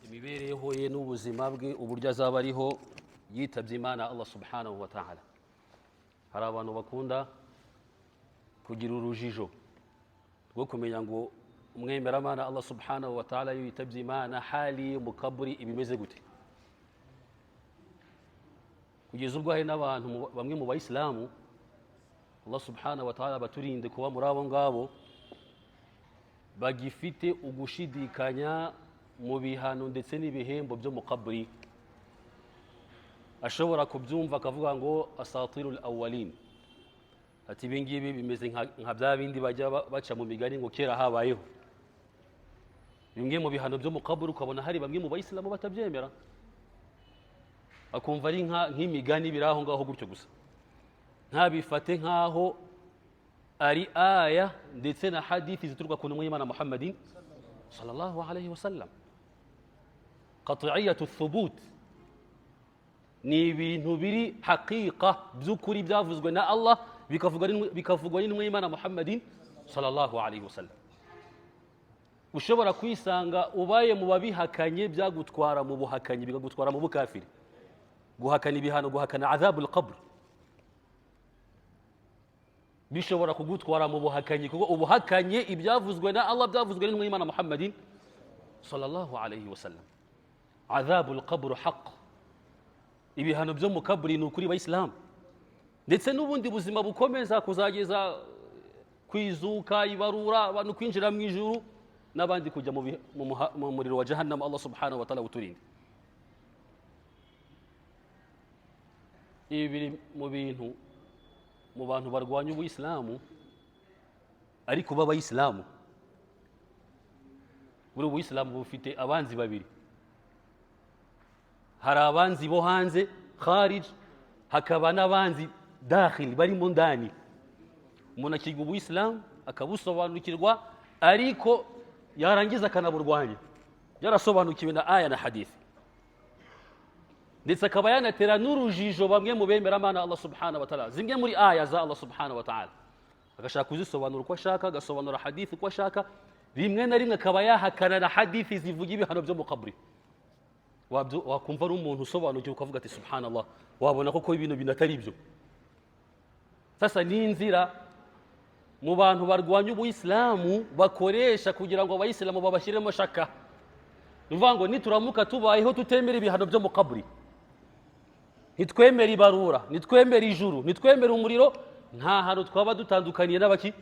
imibereho ye n'ubuzima bwe uburyo azaba ariho yitabye Imana Allah subhanahu wa ta'ala. Hari abantu bakunda kugira urujijo rwo kumenya ngo umwemeramana Allah subhanahu wa ta'ala yitabye Imana hali mu kaburi ibimeze gute. Kugeza ubwo hari n'abantu bamwe mu bayisilamu Allah subhanahu wa ta'ala baturinde kuba muri abo ngabo bagifite ugushidikanya mu bihano ndetse n'ibihembo byo mu kaburi. Ashobora kubyumva akavuga ngo asatirul awwalin, ati ibingibi bimeze nka bya bindi bajya baca mu migani ngo kera habayeho. Bimwe mu bihano byo mu kaburi ukabona hari bamwe mu bayisilamu batabyemera, akumva ari nk'imigani biraho ngaho gutyo gusa, ntabifate nkaho ari aya ndetse na hadithi zituruka ku ntumwa y'Imana Muhammadin sallallahu alayhi wasallam. Qat'iyatu thubut ni ibintu biri haqiqa by'ukuri byavuzwe na Allah bikavugwa n'intumwa y'Imana Muhammadin sallallahu alayhi wasallam. Ushobora kwisanga ubaye mu babihakanye byagutwara mu buhakanyi bikagutwara mu bukafiri, guhakana ibihano, guhakana azabul qabr bishobora kugutwara mu buhakanyi, kuko ubuhakanye ibyavuzwe na Allah byavuzwe n'intumwa y'Imana Muhammadin sallallahu alayhi wasallam. Azabul qabr haqq, ibihano byo mu kaburi ni ukuri bayisilamu, ndetse n'ubundi buzima bukomeza kuzageza kwizuka, ibarura, abantu kwinjira mu ijuru n'abandi kujya mu muriro wa jahannam. Allah subhanahu wa ta'ala uturinde. Ibi biri mu bintu mu bantu barwanya ubuyisilamu ariko b'abayisilamu. Buri ubuyisilamu bufite abanzi babiri, hari abanzi bo hanze kharij, hakaba n'abanzi dakhil bari mu ndani. Umuntu akiga ubuyisilamu akabusobanukirwa ariko yarangiza akanaburwanya, yarasobanukiwe na aya na hadithi, ndetse akaba yanatera n'urujijo bamwe mu bemeramana Allah subhanahu wa ta'ala, zimwe muri aya za Allah subhanahu wa ta'ala agashaka kuzisobanura uko ashaka, agasobanura hadithi uko ashaka, rimwe na rimwe akaba yahakana na hadithi zivuga ibihano byo mu kaburi. Wakumva ari umuntu usobanukiwe ukavuga ati subhanallah, wabona koko ibintu binatari byo. Sasa ni inzira mu bantu barwanya ubuyisilamu bakoresha kugira ngo abayisilamu babashyiremo shaka. Nuvuga ngo nituramuka tubayeho tutemera ibihano byo mu kaburi, nitwemera ibarura, nitwemera ijuru, nitwemera umuriro, nta hantu twaba dutandukaniye n'abaki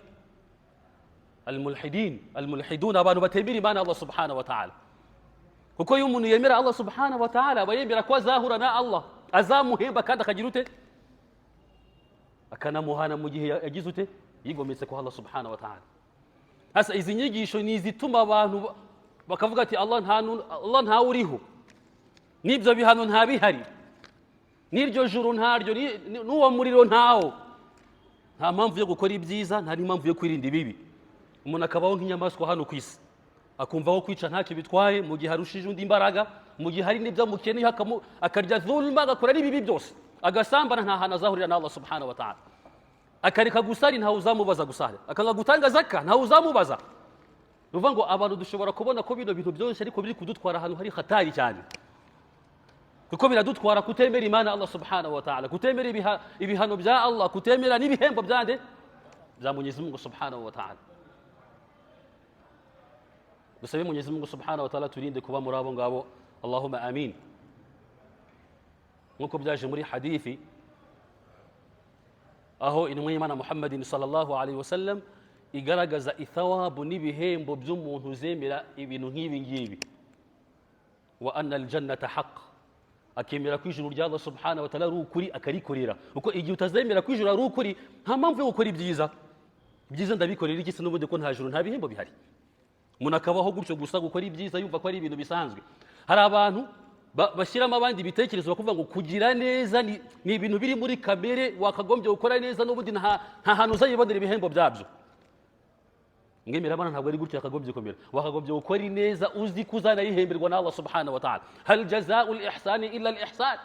almulhidun, abantu batemera Imana Allah subhanahu wa ta'ala. Kuko iyo umuntu yemera Allah subhanahu wa ta'ala aba yemera ko azahura na Allah, azamuhemba kandi akagira ute, akanamuhana mu gihe yagize ute, yigometse ko Allah subhanahu wa ta'ala. Hasa izi nyigisho ni izituma abantu bakavuga ati Allah nta uriho, n'ibyo bihano nta bihari, n'iryo juru ntaryo, n'uwo muriro ntawo. Nta mpamvu yo gukora ibyiza, nta n'impamvu yo kwirinda ibibi. Umuntu akabaho nk'inyamaswa hano ku isi, akumva ko kwica ntacyo bitwaye mu gihe arushije undi imbaraga, mu gihe hari n'ibyo amukeneye akarya zulma, agakora n'ibibi byose, agasambana, nta hantu azahurira na Allah subhanahu wa ta'ala. Akareka gusari, ntawe uzamubaza gusara, akanga gutanga zaka, ntawe uzamubaza. Nuvuga ngo abantu dushobora kubona ko bino bintu byose ariko biri kudutwara ahantu hari hatari cyane, kuko biradutwara kutemera Imana Allah subhanahu wa ta'ala, kutemera ibihano bya Allah, kutemera n'ibihembo byande bya Mwenyezi Mungu subhanahu wa ta'ala. Dusabe Mwenyezi Mungu subhanahu wa ta'ala turinde kuba muri abo ngabo, Allahumma amin. Nkuko byaje muri hadithi aho intumwa y'Imana Muhammadin sallallahu alayhi wasallam igaragaza ithawabu n'ibihembo by'umuntu uzemera ibintu nk'ibi ngibi. Wa anna aljannata haqq, akemera ko ijuru rya Allah subhanahu wa ta'ala ari ukuri akarikorera. Uko igihe utazemera ko ijuru ari ukuri, nta mpamvu yo gukora ibyiza. Ibyiza ndabikorera iki se n'ubundi ko nta juru nta bihembo bihari? Umuntu akabaho gutyo gusa gukora ibyiza yumva ko ari ibintu bisanzwe. Hari abantu bashyiramo abandi bitekerezo bakuvuga ngo kugira neza ni ibintu biri muri kamere, wakagombye gukora neza n'ubundi nta hantu uzayibonera ibihembo byabyo. Ngemeramana ntabwo ari gutyo yakagombye kumera, wakagombye gukora neza uzi kuzanayihemberwa na Allah subhanahu wa ta'ala. Hal jazaa'ul ihsani illa al ihsan,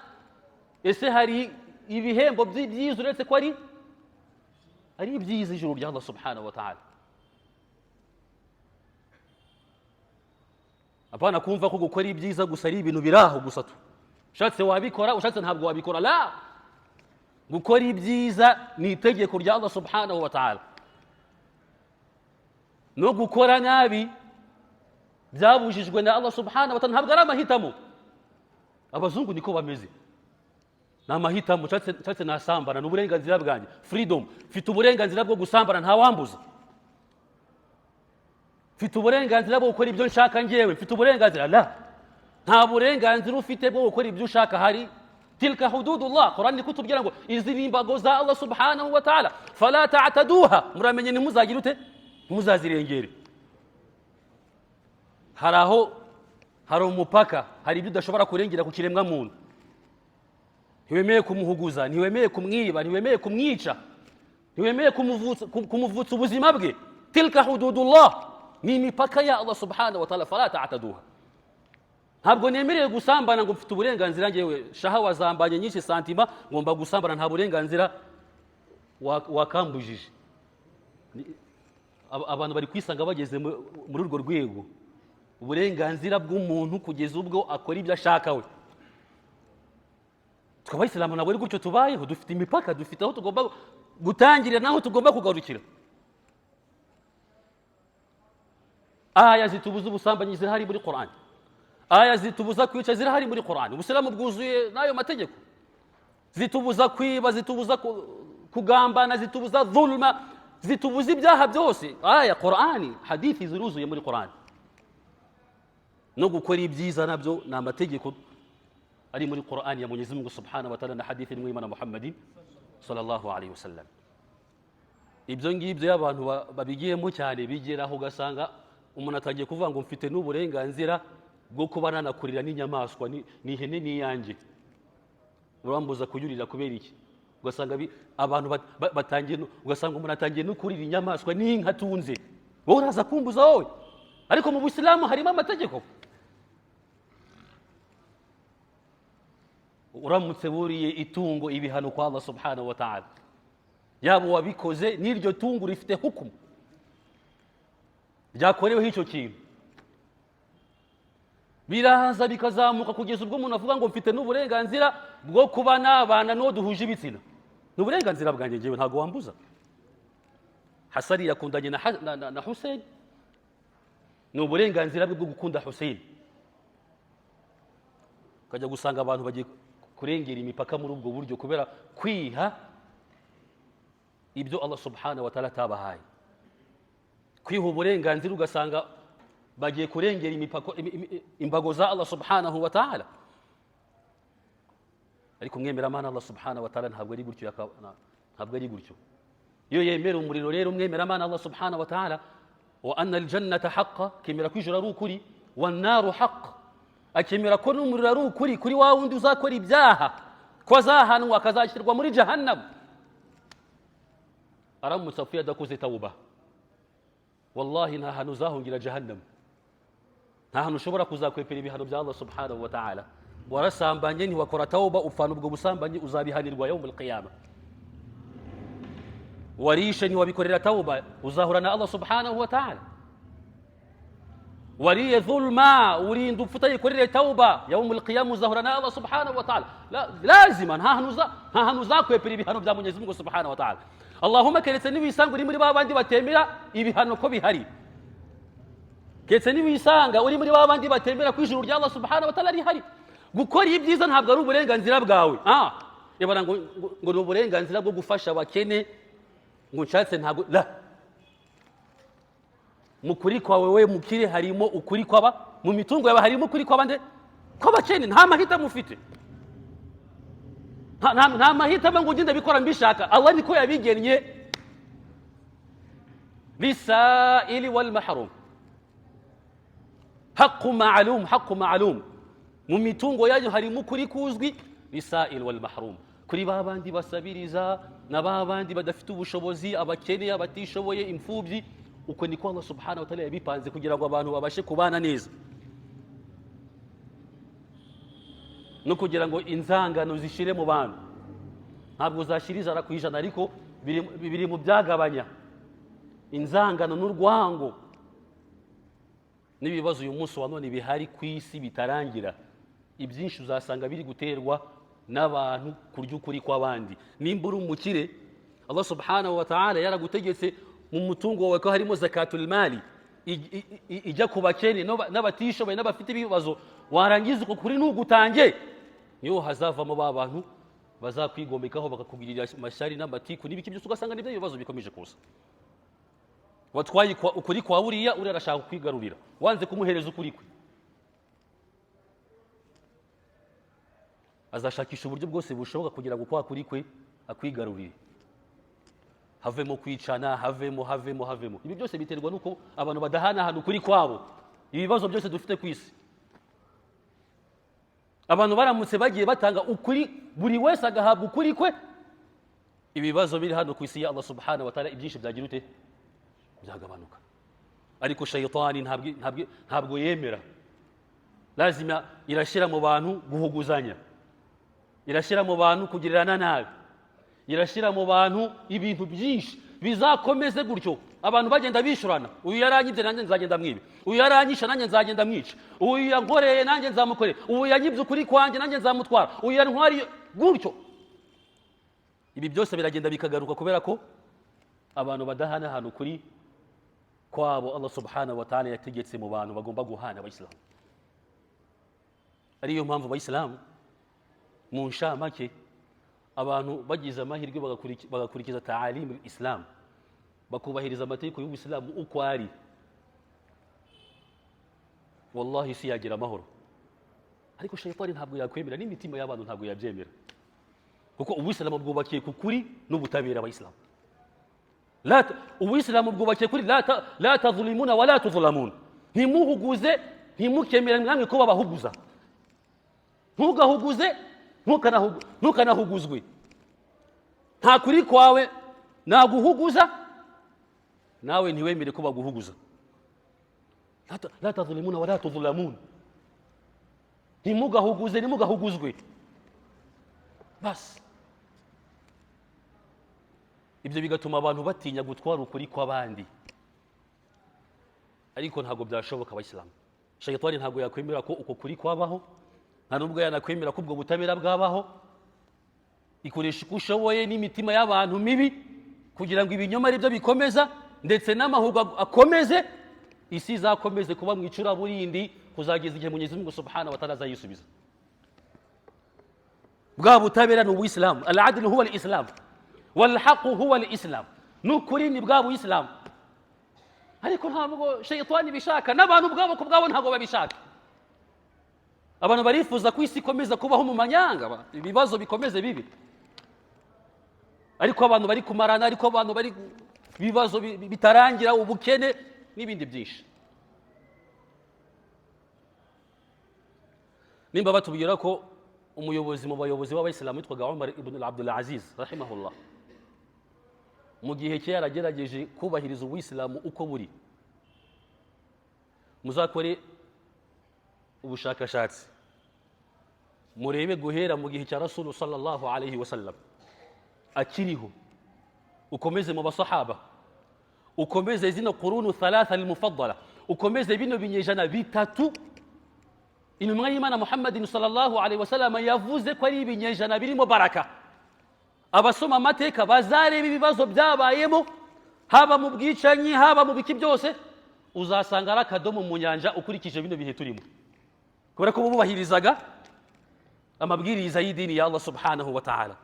ese hari ibihembo by'ibyiza uretse ko ari ibyiza ijuru rya Allah subhanahu wa ta'ala. apana kumva ko gukora ibyiza gusa ari ibintu biraho gusa tu ushatse wabikora ushatse ntabwo wabikora la gukora ibyiza ni itegeko rya Allah subhanahu wa ta'ala no gukora nabi byabujijwe na Allah subhanahu wa ta'ala ntabwo ari amahitamo abazungu niko bameze na mahitamo ushatse nasambana n'uburenganzira bwanjye freedom mfite uburenganzira bwo gusambana nta wambuza mfite uburenganzira bwo gukora ibyo nshaka ngewe mfite uburenganzira la nta burenganzira ufite bwo gukora ibyo ushaka hari tilka hududullah Qur'an ni kutubwira ngo izi nimbago za Allah subhanahu wa ta'ala fala ta'taduha muramenye ntimuzagira ute muzazirengere hari umupaka hari ibyo udashobora kurengera ku kiremwa muntu ntiwemeye kumuhuguza ntiwemeye kumwiba ntiwemeye kumwica ntiwemeye kumuvutsa ubuzima bwe tilka hududullah ni imipaka ya Allah subhanahu wa ta'ala fala ta'taduha ntabwo nemereye gusambana ngo mfite uburenganzira ngewe shahawa zambanye nyinshi santima ngomba gusambana nta burenganzira wakambujije abantu bari kwisanga bageze muri urwo rwego uburenganzira bw'umuntu kugeza ubwo akora ibyo ashaka we tw'abayisilamu nabo ari gutyo tubayeho dufite imipaka dufite aho tugomba gutangirira naho tugomba kugarukira aya zitubuza ubusambanyi zirahari muri Qur'an aya zitubuza kwica zirahari muri Qur'an ubusilamu bwuzuye n'ayo mategeko zitubuza kwiba zitubuza kugambana zitubuza dhulma zitubuza ibyaha byose aya Qur'ani hadithi ziruzuye muri Qur'an no gukora ibyiza nabyo ni amategeko ari muri Qur'an ya Mwenyezi Mungu Subhanahu wa Ta'ala na hadithi y'Imana Muhammadin sallallahu alayhi wasallam ibyo ngibyo y'abantu babigiyemo cyane bigeraho ugasanga umuntu atangiye kuvuga ngo mfite n'uburenganzira bwo kuba nanakurira n'inyamaswa n'ihene n'iyanjye urambuza kuyurira kubera iki ugasanga abantu batangiye ugasanga umuntu atangiye no kurira inyamaswa n'inka atunze wowe uraza kumbuza wowe ariko mu Buislamu harimo amategeko uramutse buriye itungo ibihano kwa Allah subhanahu wa ta'ala yabo wabikoze n'iryo tungo rifite hukumu ryakoreweho icyo kintu biraza bikazamuka kugeza ubwo umuntu avuga ngo mfite n'uburenganzira bwo kuba nabana n'uwo duhuje ibitsina n'uburenganzira bwanjye ngewe ntabwo wambuza Hasani yakundanye na Hussein ni uburenganzira bwe bwo gukunda Hussein ukajya gusanga abantu bagiye kurengera imipaka muri ubwo buryo kubera kwiha ibyo Allah subhanahu wa ta'ala atabahaye kwiha uburenganzira ugasanga bagiye kurengera imbago za Allah subhanahu wa ta'ala ariko umwemeramana Allah subhanahu wa ta'ala ntabwo ari gutyo ntabwo ari gutyo iyo yemera umuriro rero umwemeramana Allah subhanahu wa ta'ala wa anna aljannata haqqan kemera kwijura ari ukuri wan naru haqqan akemera ko n'umuriro ari ukuri kuri wa wundi uzakora ibyaha ko azahanwa akazashyirwa muri jahannam aramutse apfuye adakoze tawuba wallahi nta hantu uzahungira jahannam nta hantu ushobora kuzakwepera ibihano bya Allah subhanahu wa ta'ala warasambanye ntiwakora tawuba upfana ubwo busambanyi uzabihanirwa yawmul qiyama warishe ntiwabikorera tawuba uzahura na Allah subhanahu wa ta'ala wariye dhulma urinda utayikorera tawuba yawmul qiyama uzahura na Allah subhanahu wa ta'ala lazima nta hantu uzakwepera ibihano bya Mwenyezi Mungu subhanahu wa ta'ala Allahumma keretse nibisanga uri muri babandi batemera ibihano ko bihari keretse nibisanga uri muri babandi batemera kwijuru rya Allah subhanahu wa ta'ala rihari gukora ibyiza ntabwo ari uburenganzira bwawe yabara ngo ni uburenganzira bwo gufasha abakene ngo nshatse ntabwo la mukuri kwawe we mukire harimo ukuri kwaba mu mitungo yawe harimo ukuri kwabande kw'abakene nta mahitamo ufite nta mahitamo ngo ugende bikora mbishaka Allah niko yabigennye lisaili wal mahrum haqqu ma'lum mu mitungo yanyu harimo ukuri kuzwi lisaili wal mahrum kuri babandi basabiriza na babandi badafite ubushobozi abakene abatishoboye imfubyi uko niko Allah subhanahu wa ta'ala yabipanze kugira ngo abantu babashe kubana neza no kugira ngo inzangano zishire mu bantu ntabwo zashiriza ara kwijana ariko biri mu byagabanya inzangano n'urwango n'ibibazo uyu munsi wa none bihari ku isi bitarangira, ibyinshi uzasanga biri guterwa n'abantu kurya ukuri kw'abandi. Nimba uri umukire, Allah subhanahu wa ta'ala yaragutegetse mu mutungo wawe ko harimo zakatul mali ijya ku bakene n'abatishoboye n'abafite ibibazo, warangiza uko kuri ntugutange, niho hazavamo ba bantu bazakwigomekaho bakakugirira amashyari n'amatiku n'ibiki byose, ugasanga nibyo bibazo bikomeje kuza. Watwaye ukuri kwa uriya arashaka kwigarurira, wanze kumuhereza ukuri kwe, azashakisha uburyo bwose bushoboka kugira ngo kwa kuri kwe akwigarurire, havemo kwicana, havemo. Ibi byose biterwa nuko abantu badahanahana ukuri kwabo. Ibibazo byose dufite ku isi, abantu baramutse bagiye batanga ukuri, buri wese agahabwa ukuri kwe, ibibazo biri hano ku isi ya Allah subhanahu wa ta'ala ibyinshi byagira ute, byagabanuka. Ariko shayitani ntabwo yemera, lazima irashyira mu bantu guhuguzanya, irashyira mu bantu kugirirana nabi, irashyira mu bantu ibintu byinshi bizakomeze gutyo, abantu bagenda bishurana, uyu yaranyibye nanjye nzagenda mwibe, uyu yaranyisha nanjye nzagenda mwica, uyu yankoreye nanjye nzamukorera, uyu yanyibye ukuri kwanjye nanjye nzamutwara, uyu yantwari gutyo. Ibi byose biragenda bikagaruka kubera ko abantu badahanahana ukuri kwabo Allah subhanahu wa ta'ala yategetse mu bantu bagomba guhana abayisilamu. Ariyo mpamvu abayisilamu mu nshamake, abantu bagize amahirwe bagakurikiza ta'alimu islam, bakubahiriza amategeko y'ubuyisilamu uko ari, wallahi isi yagira amahoro. Ariko shayitani ntabwo yakwemera, n'imitima y'abantu ntabwo yabyemera, kuko ubuyisilamu bwubakiye ku kuri n'ubutabera. Abayisilamu ubuyisilamu bwubakiye kuri la tazulimuna wa la tuzulamun, ntimuhuguze, ntimukemere namwe ko babahuguza, ntugahuguze ntukanahuguzwe. Nta kuri kwawe naguhuguza, nawe ntiwemere ko baguhuguza. La tazulimuna wa la tuzulamun, ntimugahuguze ntimugahuguzwe. Basi ibyo bigatuma abantu batinya gutwara ukuri kw'abandi, ariko ntabwo byashoboka abayisilamu. Shayitani ntabwo yakwemera ko uko kuri kwabaho, nta nubwo yanakwemera ko ubwo butabera bwabaho. Ikoresha uko ushoboye n'imitima y'abantu mibi kugira ngo ibinyoma ari byo bikomeza, ndetse n'amahugu akomeze, isi izakomeze kuba mu icuraburindi kuzageza igihe Mwenyezi Mungu subhanahu wa ta'ala azayisubiza. Bwa butabera ni ubuyisilamu, al-adlu huwa al-islam wal haqu huwa al-islam, n'ukuri ni bwa buyisilamu. Ariko ntabwo shayitani bishaka, n'abantu ubwabo ku bwabo ntabwo babishaka. Abantu barifuza ko isi ikomeza kubaho mu manyanga, ibibazo bikomeze bibi, ariko abantu bari kumarana, ariko abantu bari ibibazo bitarangira, ubukene n'ibindi byinshi. Nimba batubwira ko umuyobozi mu bayobozi b'abayisilamu witwaga Umar ibn Abdul Aziz rahimahullah, mu gihe cye yaragerageje kubahiriza ubuyisilamu uko buri. Muzakore ubushakashatsi, murebe guhera mu gihe cya Rasul sallallahu alayhi wa sallam akiriho, ukomeze mu basahaba, ukomeze zino qurunu thalatha al-mufaddala, ukomeze bino binyejana bitatu intumwa y'Imana Muhammadin sallallahu alayhi wa sallam yavuze ko ari ibinyejana birimo baraka. Abasoma amateka bazareba ibibazo byabayemo, haba mu bwicanyi, haba mu biki byose, uzasanga ari akadomo mu nyanja ukurikije bino bihe turimo, kubera ko bubahirizaga amabwiriza y'idini ya Allah subhanahu wa ta'ala,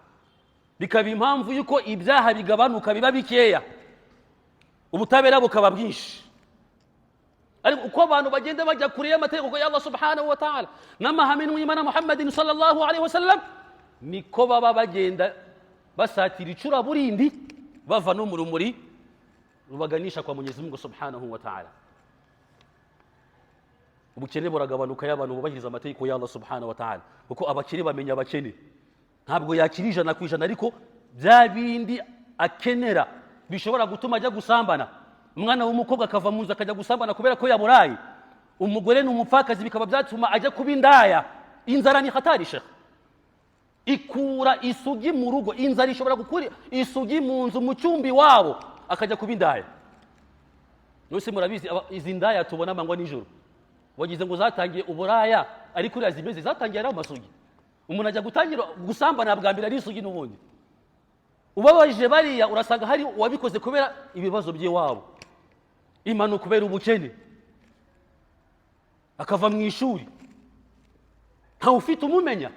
bikaba impamvu yuko ibyaha bigabanuka biba bikeya, ubutabera bukaba bwinshi. Ariko uko abantu bagenda bajya kure y'amategeko ya Allah subhanahu wa ta'ala n'amahame y'Imana Muhammadin sallallahu alayhi wa sallam, niko baba bagenda basatira icuraburindi, bava no mu rumuri rubaganisha kwa Mwenyezi Mungu subhanahu wa ta'ala. Ubukene buragabanuka y'abantu bubahiriza amategeko ya Allah subhanahu wa ta'ala, kuko abakire bamenya abakene, ntabwo yakira 100%, ariko bya bindi akenera bishobora gutuma ajya gusambana. Umwana w'umukobwa akava mu nzu akajya gusambana kubera ko yaburaye, umugore n'umupfakazi bikaba byatuma ajya kuba indaya. Inzara ni hatari shekh, ikura isugi mu rugo, inzara ishobora gukura isugi mu nzu mu cyumbi wabo akajya kuba indaya. Nose murabizi izi ndaya tubona mangwa nijoro, wagize ngo zatangiye uburaya ariko uriya zimeze zatangiye ari amasugi. Umuntu ajya gutangira gusambana bwa mbere ari isugi n'ubundi. Ubabajije bariya urasanga hari uwabikoze kubera ibibazo by'iwabo, impanuka kubera ubukene, akava mu ishuri ntawe ufite umumenya.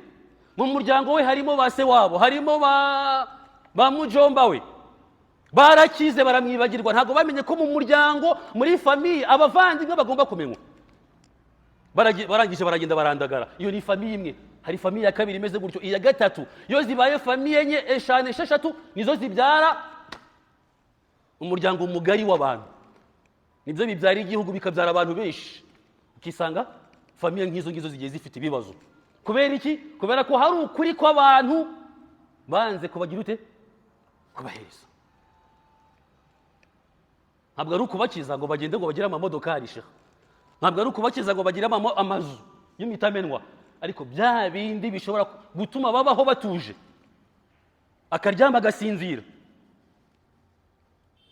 Mu muryango we harimo ba se wabo, harimo ba mujomba we, barakize baramwibagirwa, ntabwo bamenye ko mu muryango muri famiye abavandimwe bagomba kumenywa. Barangije baragenda barandagara. Iyo ni famiye imwe. Hari famiye ya kabiri imeze gutyo, iya gatatu. Iyo zibaye famiye enye, eshanu, esheshatu nizo zibyara umuryango mugari w'abantu. Nibyo bibyara igihugu, bikabyara abantu benshi. Ukisanga famiye nk'izo ngizo zigiye zifite ibibazo. Kubera iki? Kubera ko hari ukuri kw'abantu banze kubagira ute? Kubahereza. Ntabwo ari ukubakiza ngo bagende ngo bagire amamodokari sheha. Ntabwo ari ukubakiza ngo bagire amazu y'imitamenwa, ariko bya bindi bishobora gutuma babaho batuje, akaryama agasinzira,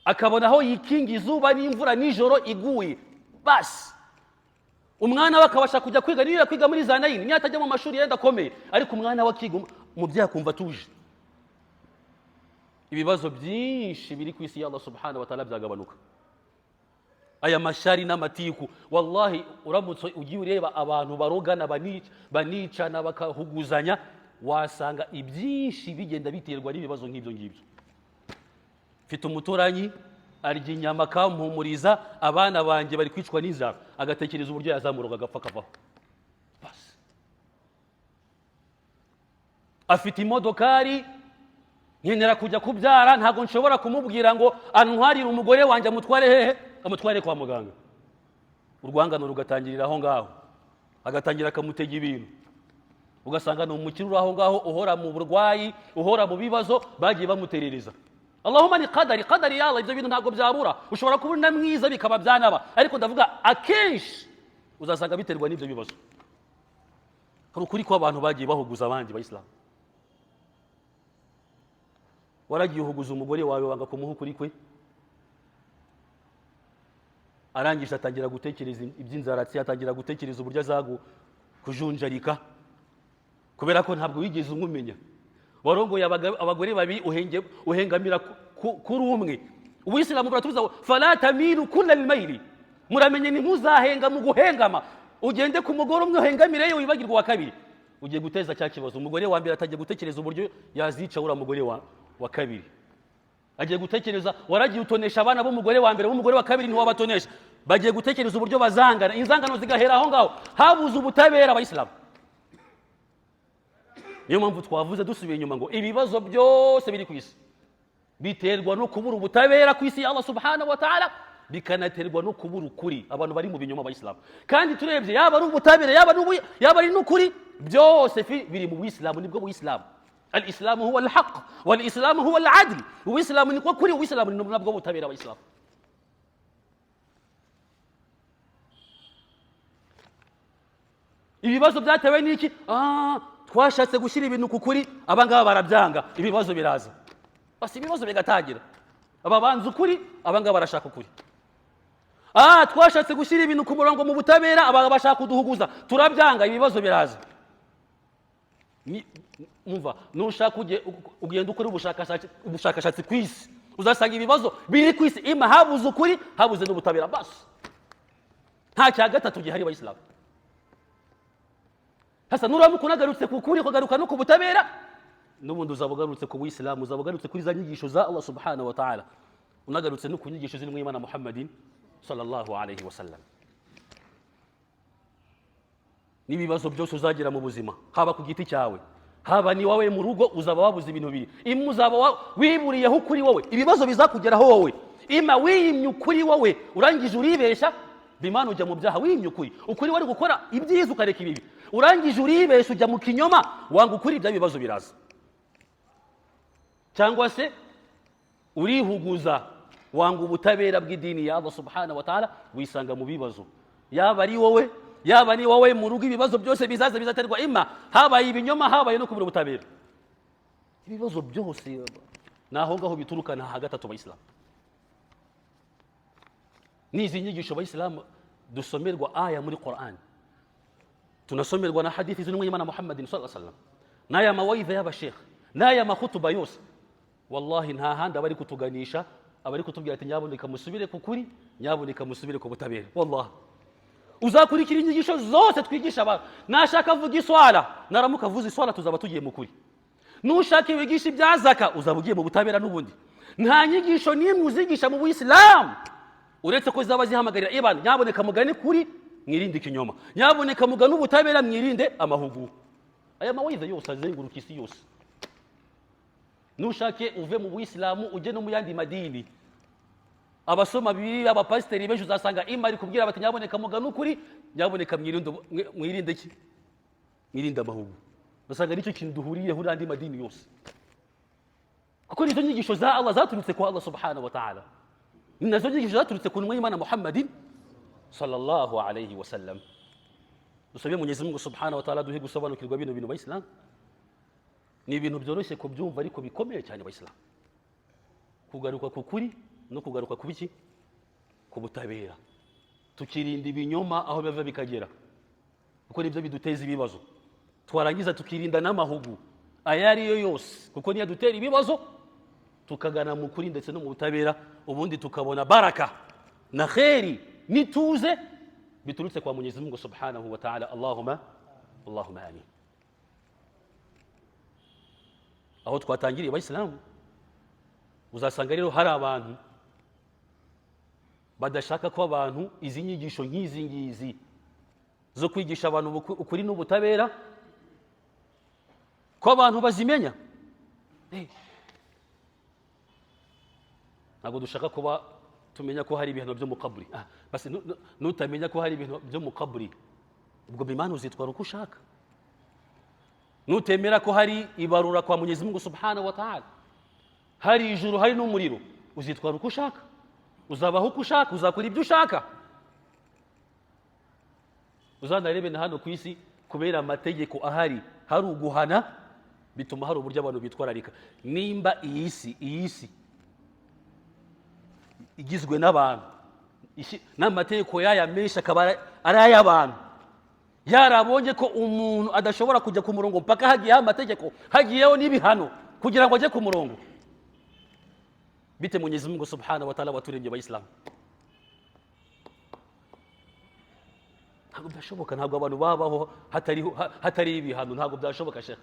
akabona aho yikinga izuba n'imvura nijoro iguye. Basi umwana we akabasha kujya kwiga, niyo kwiga muri za nayini, niyo atajya mu mashuri yenda akomeye, ariko umwana we akiga umubyeyi akumva atuje. Ibibazo byinshi biri ku isi ya Allah subhanahu wa ta'ala byagabanuka. Aya mashari n'amatiku, wallahi uramutse ugiye ureba abantu barogana banicana bakahuguzanya, wasanga ibyinshi bigenda biterwa n'ibibazo nk'ibyo ngibyo. Mfite umuturanyi arya inyama akampumuriza, abana banjye bari kwicwa n'inzara, agatekereza uburyo yazamuroga agapfa akavaho. Basi afite imodokari, nkenera kujya kubyara, ntabwo nshobora kumubwira ngo antwarire umugore wanjye amutware hehe, amutware kwa muganga. Urwangano rugatangirira aho ngaho, agatangira akamutega ibintu, ugasanga ni umukiri aho ngaho, uhora mu burwayi, uhora mu bibazo, bagiye bamuterereza. Allahumma ni qadari ya Allah, ibyo bintu ntabwo byabura. Ushobora kubona mwiza bikaba byanaba, ariko ndavuga akenshi uzasanga biterwa n'ibyo bibazo. Hari ukuri ko abantu bagiye bahuguza abandi bayisilamu. Waragiye uhuguza umugore wawe wanga kumuha ukuri kwe, arangije atangira gutekereza iby'inzaratsi, atangira gutekereza uburyo kujunjarika, kubera ko ntabwo wigeze umumenya. Warongoye abagore babiri uhengamira kuri umwe. Uwisilamu buratubuza fala tamilu kulla almayli, muramenye ni muzahenga mu guhengama, ugende ku mugore umwe uhengamire yo wibagirwa wa kabiri, ugiye guteza cya kibazo. Umugore wa mbere atajya gutekereza uburyo yazica ura mugore wa kabiri, agiye gutekereza, waragiye utonesha abana b'umugore wa mbere, b'umugore wa kabiri ntiwabatonesha, bagiye gutekereza uburyo bazangana, inzangano zigahera aho ngaho, habuze ubutabera abayisilamu. Niyo mpamvu twavuze dusubiye inyuma ngo ibibazo byose biri ku isi biterwa no kubura ubutabera ku isi ya Allah subhanahu wa ta'ala, bikanaterwa no kubura ukuri. Abantu bari mu binyoma abayisilamu, kandi turebye yaba ari ubutabera yaba ari n'ukuri, byose biri mu Buyisilamu. Nibwo Buyisilamu. Al-Islamu huwa al-haq wal-Islamu huwa al-adl. Ubuyisilamu ni kuri, Ubuyisilamu ni nabwo butabera abayisilamu. Ibibazo byatewe n'iki? Twashatse gushyira ibintu ku kuri, abangaba barabyanga, ibibazo biraza. Basi ibibazo bigatangira, ababanza ukuri, abangaba barashaka ukuri. Twashatse gushyira ibintu ku murongo mu butabera, abangaba bashaka kuduhuguza, turabyanga, ibibazo biraza. Mumva, nushaka ugenda ukora ubushakashatsi ku isi, uzasanga ibibazo biri ku isi, ima habuze ukuri, habuze n'ubutabera. Basi nta cya gatatu gihari abayisilamu. Hasa nuramuka unagarutse ku kuri, ukagaruka no ku butabera, n'ubundi uzaba ugarutse ku Buyisilamu, uzaba ugarutse kuri za nyigisho za Allah subhanahu wa ta'ala, unagarutse no ku nyigisho z'intumwa y'Imana Muhammadin sallallahu alayhi wa sallam. N'ibibazo byose uzagira mu buzima, haba ku giti cyawe, haba ni wawe mu rugo, uzaba wabuze ibintu bibiri. Imwe uzaba wiburiyeho ukuri wowe, ibibazo bizakugeraho wowe. Ima wiyimye ukuri wowe, urangije uribeshya, bimana ujya mu byaha wiyimye ukuri wari gukora ibyiza ukareka ibibi, urangije uribeshya ujya mu kinyoma, wanga ukuri, ibyo bibazo biraza. Cyangwa se urihuguza, wanga ubutabera bw'idini ya Allah subhanahu wa ta'ala, wisanga mu bibazo. Yaba ari wowe, yaba ni wowe mu rugo, ibibazo byose bizaza bizaterwa ima habaye ibinyoma, habaye no kubura ubutabera. Ibibazo byose naho ngaho bituruka na gatatu abayisilamu. Nizi nyigisho abayisilamu dusomerwa aya muri Qur'an, tunasomerwa na hadithi z'intumwa y'Imana Muhammadin sallallahu alaihi wasallam, n'aya mawaidha y'abashekh, n'aya mahutuba yose, wallahi nta handi abari kutuganisha, abari kutubwira ati nyaboneka musubire ku kuri, nyaboneka musubire ku butabera. Wallahi uzakurikira inyigisho zose twigisha abantu. Nashaka avuga iswala, naramuka avuze iswala tuzaba tugiye mu kuri. Nushaka ibigisha ibya zaka uzaba ugiye mu butabera n'ubundi. Nta nyigisho nimwe uzigisha mu Islam uretse ko zaba zihamagarira ibana nyaboneka mugane kuri, mwirinde ikinyoma, nyaboneka mugane ubutabera, mwirinde amahugu. Aya mawaidha yose azenguruka isi yose. Nushake uve mu Islam uje no mu yandi madini, abasoma Bibiliya, abapasiteri benshi uzasanga imari kubwira bati nyaboneka mugane ukuri, nyaboneka mwirinde ki, mwirinde amahugu. Basanga nicyo kintu duhuriyeho n'andi madini yose, kuko nizo nyigisho za Allah zaturutse kwa Allah subhanahu wa ta'ala, nazo nyigisho zaturutse ku ntumwa y'Imana Muhammadin sallallahu alayhi wa sallam. Dusabe Mwenyezi Mungu subhanahu wa ta'ala duhe gusobanukirwa bino bintu Bayisilamu. Ni ibintu byoroshye kubyumva ariko bikomeye cyane Bayisilamu, kugaruka ku kuri no kugaruka ku biki, ku butabera, tukirinda ibinyoma aho biva bikagera, kuko nibyo biduteza ibibazo. Twarangiza tukirinda n'amahugu ayari yo yose, kuko niyo dutera ibibazo, tukagana mu kuri ndetse no mu butabera, ubundi tukabona baraka na khairi nituze biturutse kwa Mwenyezi Mungu subhanahu wa ta'ala. Allahumma amin. Aho twatangiriye Bayisilamu, uzasanga rero hari abantu badashaka ko abantu izi nyigisho nk'izi ngizi zo kwigisha abantu ukuri n'ubutabera ko abantu bazimenya. Ntabwo dushaka kuba tumenya ko hari ibihano byo mu kaburi. Basi nutamenya ko hari ibintu byo mu kaburi, ubwo bimana uzitwara uko ushaka. Nutemera ko hari ibarura kwa Mwenyezi Mungu subhanahu wa ta'ala, hari ijuru hari n'umuriro, uzitwara uko ushaka, uzabaho uko ushaka, uzakora ibyo ushaka. Uzanarebe na hano ku isi, kubera amategeko ahari hari uguhana, bituma hari uburyo abantu bitwararika. Nimba iyi si igizwe n'abantu, n'amategeko yaya menshi akaba ari ay'abantu, yarabonye ko umuntu adashobora kujya ku murongo mpaka hagiyeho amategeko, hagiyeho n'ibihano kugira ngo ajye ku murongo, bite Mwenyezi Mungu subhanahu wa ta'ala waturemye Bayisilamu? Ntabwo byashoboka. Ntabwo abantu babaho hatari ibihano, ntabwo byashoboka shekhe.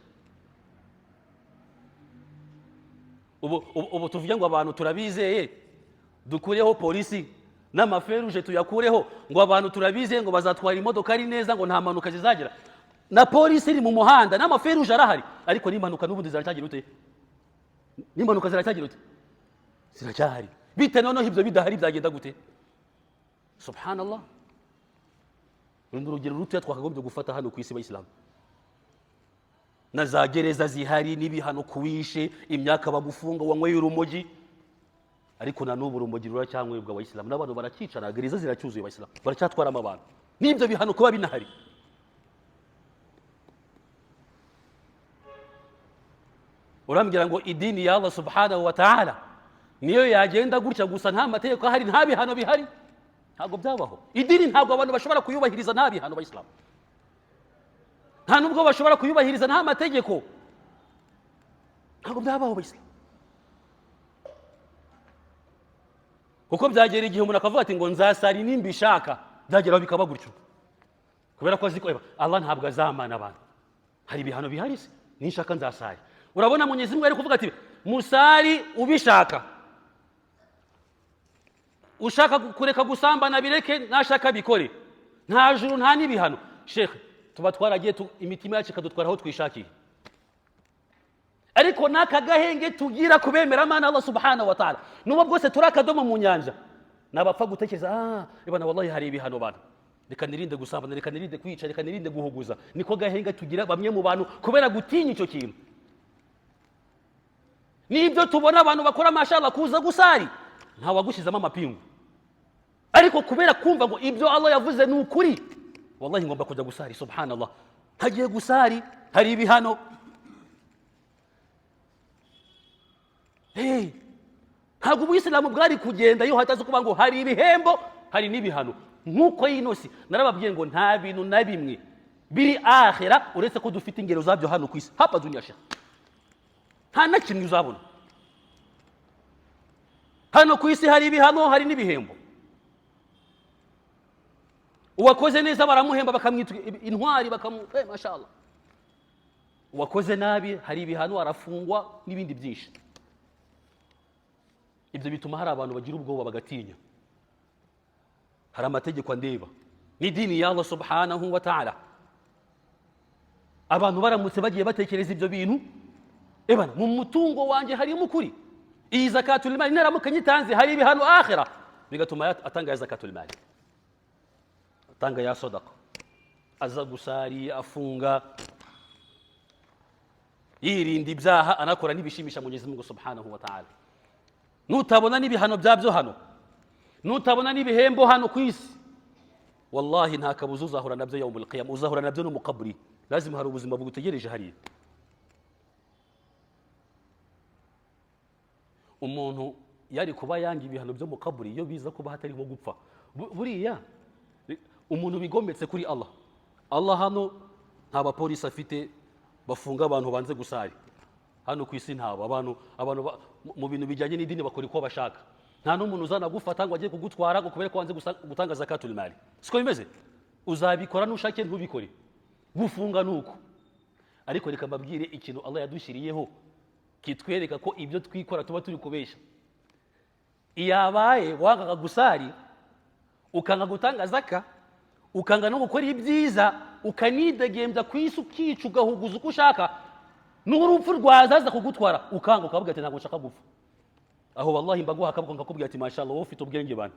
Ubu tuvuge ngo abantu turabizeye, dukureho polisi n'amaferuje tuyakureho, ngo abantu turabizeye ngo bazatwara imodoka ari neza, ngo nta mpanuka zizagira, na polisi iri mu muhanda n'amaferuje arahari, ariko n'impanuka n'ubundi ziracyagira ute? N'impanuka ziracyagira ute? Ziracyahari. Bite noneho ibyo bidahari byagenda gute? Subhanallah. Rundi urugero ruto twakagombye gufata hano ku isi Bayisilamu, na za gereza zihari n'ibihano kuwishe, imyaka bagufunga wanyweye urumogi, ariko na n'ubu urumogi ruracyanywebwa Bayisilamu, n'abantu barakicana, gereza ziracyuzuye Bayisilamu, baracyatwaramo abantu n'ibyo bihano kuba binahari. Urambwira ngo idini ya Allah subhanahu wa ta'ala niyo yagenda gutya gusa nta mategeko ahari, nta bihano bihari? Ntabwo byabaho. Idini ntabwo abantu bashobora kuyubahiriza nta bihano Bayisilamu, nta nubwo bashobora kuyubahiriza nta mategeko. Ntabwo byabaho Bayisilamu, kuko byagera igihe umuntu akavuga ati ngo nzasari nimba ishaka, byageraho bikaba gutyo, kubera ko azi ko Allah ntabwo azamana abantu. Hari ibihano bihari se, nishaka nzasari. Urabona Mwenyezi Mungu ari kuvuga ati musari ubishaka, ushaka kureka gusambana bireke, nashaka bikore, nta juru nta n'ibihano. Shekhe, tuba twaragiye imitima yacu ikadutwara aho twishakiye, ariko n'aka gahenge tugira kubemera Imana Allah subhanahu wa ta'ala, n'ubwo bwose turi akadomo mu nyanja, nabapfa gutekereza ibana wallahi hari ibihano bantu, reka nirinde gusambana, reka nirinde kwica, reka nirinde guhuguza. Niko gahenge tugira bamwe mu bantu kubera gutinya icyo kintu. Nibyo tubona abantu bakora mashallah kuza gusari, nta wagushyizamo amapingu, ariko kubera kumva ngo ibyo Allah yavuze ni ukuri, wallahi ngomba kujya gusari. Subhanallah, hagiye gusari hari ibihano. Ntabwo Ubuyisilamu bwari kugenda iyo hatazi kuba ngo hari ibihembo hari n'ibihano. nk'uko y'inosi narababwiye ngo nta bintu na bimwe biri akhira uretse ko dufite ingero zabyo hano ku isi hapa dunia shekh nta na kimwe uzabona hano ku isi hari ibihano hari n'ibihembo uwakoze neza baramuhemba bakamwita intwari mashallah uwakoze nabi hari ibihano arafungwa n'ibindi byinshi ibyo bituma hari abantu bagira ubwoba bagatinya hari amategeko andeba ni dini ya Allah subhanahu wa ta'ala abantu baramutse bagiye batekereza ibyo bintu ebana mu mutungo wanje harimo ukuri iyi zakatul mali naramuka nyitanze hari ibihano akhira bigatuma atanga ya zakatul mali atanga ya sadaqa aza gusari afunga yirinda ibyaha anakora n'ibishimisha Mwenyezi Mungu subhanahu wa ta'ala nutabona n'ibihano byabyo hano nutabona n'ibihembo hano ku isi wallahi nta kabuza uzahura nabyo yawmul qiyam uzahura nabyo no mu kaburi lazima hari ubuzima bugutegereje hariya umuntu yari kuba yanga ibihano byo mu kaburi iyo biza kuba hatariho gupfa buriya umuntu bigometse kuri Allah hano nta bapolisi afite bafunga abantu banze gusari hano ku isi ntabo abantu mu bintu bijyanye n'idini bakora uko bashaka nta n'umuntu uzana gufata ngo agiye kugutwara ngo kubera ko wanze gutanga zakatul mali siko bimeze uzabikora nushake ntubikore gufunga nuko ariko reka mbabwire ikintu Allah yadushiriyeho kitwereka ko ibyo twikora tuba turi kubesha iyabaye wanga gusari ukanga gutanga zaka ukanga no gukora ibyiza ukanidegembya kwisi ukica ugahuguza uko ushaka n'urupfu rwazaza kugutwara ukanga ukavuga ati ntabwo nshaka gupfa aho wallahi mbaguha akaboko ngakubwira ati mashallah wowe ufite ubwenge bana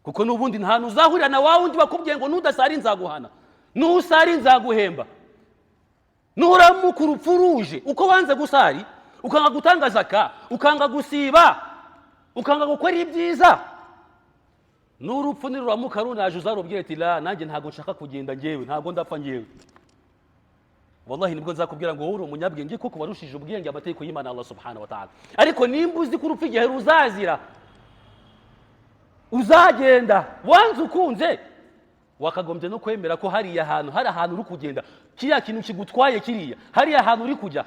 kuko n'ubundi nta uzahurira na wa wundi bakubwiye ngo nudasari nzaguhana nusari nzaguhemba nuramuka urupfu ruje uko wanze gusari ukanga gutanga zaka ukanga gusiba ukanga gukora ibyiza n'urupfu niruramuka runaje uzarubwira ati la nanjye ntabwo nshaka kugenda ngewe ntabwo ndapfa ngewe wallahi nibwo nzakubwira ngo wowe uri umunyabwenge kuko warushije ubwenge amategeko y'Imana Allah subhanahu wa ta'ala ariko nimba uzi ko urupfu igihe ruzazira uzagenda wanze ukunze wakagombye no kwemera ko hari ahantu uri kugenda kiriya kintu kigutwaye kiriya hari ahantu uri kujya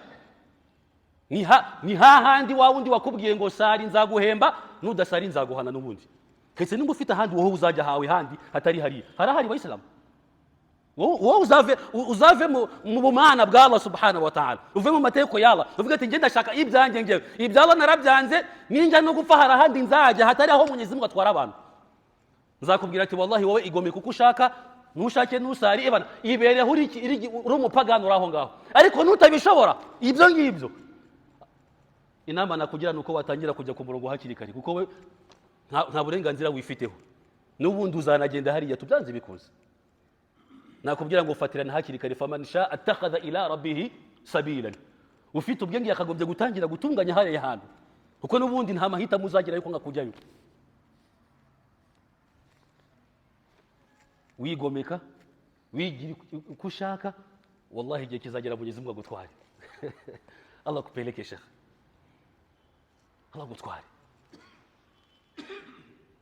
ni hahandi wa wundi wakubwiye ngo sari nzaguhemba nudasari nzaguhana n'ubundi kese nimba ufite ahandi wowe uzajya hawe handi hatari hariya harahari abayisilamu wowe uzave mu bumana bwa Allah subhanahu wa ta'ala uve mu mategeko ya Allah uvuga ati ngenda shaka ibyanjye ngewe ibyala narabyanze ninjya no gupfa hari ahandi nzajya hatari aho Mwenyezi Mungu atwara abantu nzakubwira ati wallahi wowe igome kuko ushaka nushake nusari ebana ibereho uri umupagano uraho ngaho ariko nutabishobora ibyo ngibyo inama nakugira nuko watangira kujya ku murongo hakiri kare kuko we nta burenganzira wifiteho n'ubundi uzanagenda hariya tubyanze bikuze nakubwira ngo fatirana hakiri kare faman sha attakhadha ila rabbih sabilan ufite ubwenge yakagombye gutangira gutunganya hariya hantu kuko n'ubundi nta mahita muzagira yuko ngakujyayo wigomeka wigira uko ushaka wallahi igihe kizagera Mwenyezi Mungu agutware Allah kupelekesha Allah agutware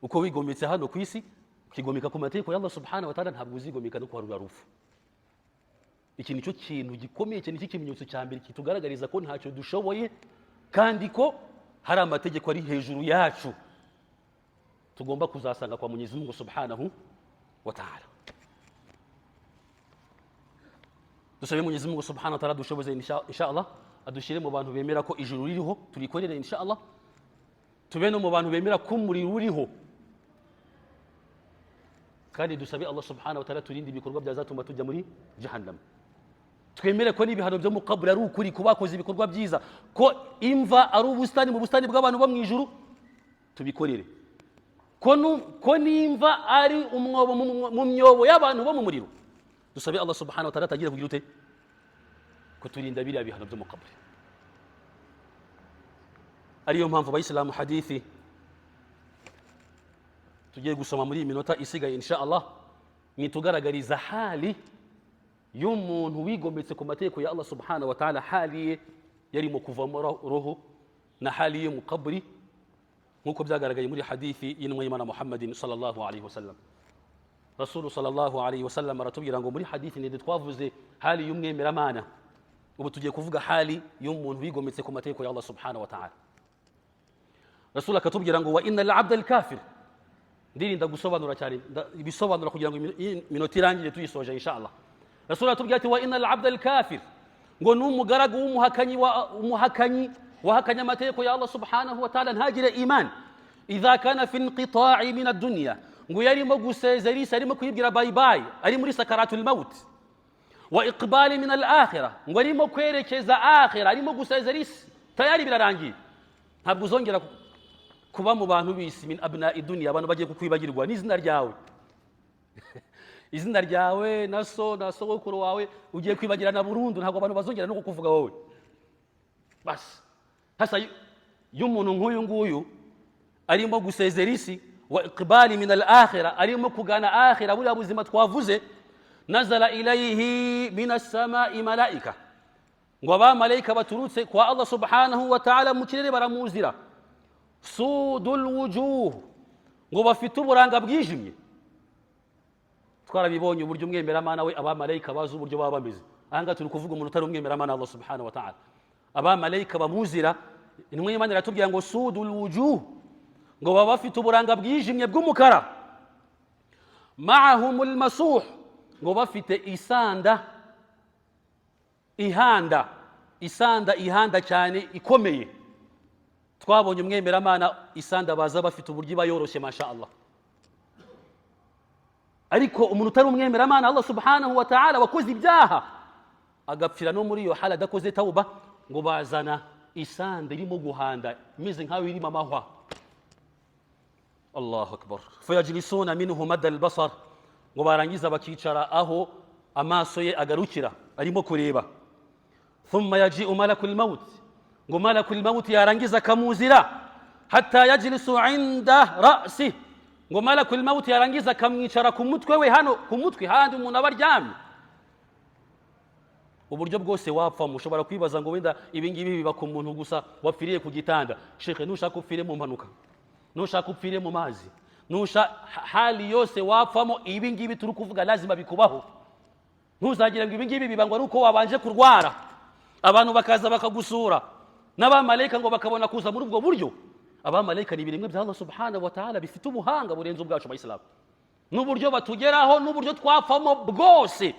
uko wigometse hano ku isi ukigomeka ku mategeko ya Allah subhanahu wa ta'ala ntabwo uzigomeka no kuharura rufu iki nicyo kintu gikomeye cyane cy'ikimenyetso cya mbere kitugaragariza ko ntacyo dushoboye kandi ko hari amategeko ari hejuru yacu tugomba kuzasanga kwa Mwenyezi Mungu subhanahu wa ta'ala dusabe Mwenyezi Mungu subhanahu wa ta'ala dushoboze inshallah adushire mu bantu bemera ko ijuru ririho turikorera inshallah tube no mu bantu bemera ko umuriro uriho kandi dusabe Allah subhanahu wa ta'ala turinde ibikorwa byazatuma tujya muri jahannam twemere ko n'ibihano byo mu kaburi ari ukuri kubakoze ibikorwa byiza ko imva ari ubustani mu bustani bw'abantu bo mu ijuru tubikorere ko nimva ari umwobo mu myobo y'abantu bo mu muriro dusabe Allah subhanahu wa ta'ala atagira kugira ute kuturinda biriya bihano byo mu kaburi ariyo mpamvu abayisilamu hadithi tugiye gusoma muri iminota isigaye inshallah nitugaragariza hali y'umuntu wigometse ku mategeko ya Allah subhanahu wa ta'ala hali yarimo kuvamo roho na hali ye mu kaburi nkuko byagaragaye muri hadithi y'intumwa y'Imana Muhammadin sallallahu alaihi wasallam rasulu sallallahu alayhi wasallam aratubwira ngo muri hadithi ndende twavuze hali y'umwemeramana, ubu tugiye kuvuga hali y'umuntu wigometse ku mategeko ya Allah subhanahu wa ta'ala. Rasul akatubwira ngo wa innal abda al-kafir, ndirinda gusobanura cyane ibisobanura kugira ngo iminota irangire tuyisoje inshallah. Rasul atubwira ati wa innal abda al-kafir, ngo n'umugaragu w'umuhakanyi wahakanya amategeko ya Allah subhanahu wa ta'ala ntagire iman, idha kana fi inqita'i min ad-dunya, ngo yarimo gusezera isi, arimo kuyibwira bye bye, ari muri sakaratul maut, wa iqbali min al-akhirah, ngo arimo kwerekeza akhirah, arimo gusezera isi tayari birarangiye, ntabwo uzongera kuba mu bantu bisi min abna'i dunya, abantu bagiye kukwibagirwa n'izina ryawe izina ryawe na sogokuru wawe ugiye kwibagirana burundu, ntabwo abantu bazongera no kukuvuga wowe basi. Hasa y'umuntu nk'uyu nguyu arimo gusezera isi, wa iqbali min al-akhirah, arimo kugana akhirah, buriya buzima twavuze, nazala ilayhi min as-sama'i malaika, ngo abamalayika baturutse kwa Allah subhanahu wa ta'ala mu kirere baramuzira, sudul wujuh, ngo bafite uburanga bwijimye. Twarabibonye uburyo umwemeramana we abamalayika bazi uburyo baba bameze. Ahanga turi kuvuga umuntu utari umwemeramana Allah subhanahu wa ta'ala, abamalayika bamuzira. Intumwa y'Imana iratubwira ngo sudul wujuh, ngo baba bafite uburanga bwijimye bw'umukara, ma'ahumul masuh, ngo bafite isanda ihanda cyane ikomeye. Twabonye umwemeramana isanda baza bafite uburyo bayoroshye masha Allah, ariko umuntu utari umwemeramana Allah subhanahu wa ta'ala wakoze ibyaha agapfira no muri iyo hala adakoze tauba, ngo bazana isanda irimo guhanda imeze nkaho irimo amahwa. Allahu akbar. Fayajlisuna minhu mad al-basar, ngo barangiza bakicara aho amaso ye agarukira arimo kureba. Thumma yaji'u malakul maut, ngo malakul maut yarangiza kamuzira, hatta yajlisu 'inda ra'si, ngo malakul maut yarangiza kamwicara ku mutwe we, hano ku mutwe handi umuntu abaryamye. Uburyo bwose wapfa mushobora kwibaza ngo wenda ibingibi biba ku muntu gusa wapfiriye ku gitanda. Shekhe, nushaka upfire mu mpanuka, nushaka upfire mu mazi, hali yose wapfamo, ibingibi turi kuvuga lazima bikubaho. Ntuzagira ngo ibingibi bibangwa nuko wabanje kurwara, abantu bakaza bakagusura, n'abamalayika ngo bakabona kuza muri ubwo buryo. Abamalayika ni ibirimwe bya Allah subhanahu wa ta'ala bifite ubuhanga burenze ubwacu abayisilamu, n'uburyo batugeraho n'uburyo twapfamo bwose.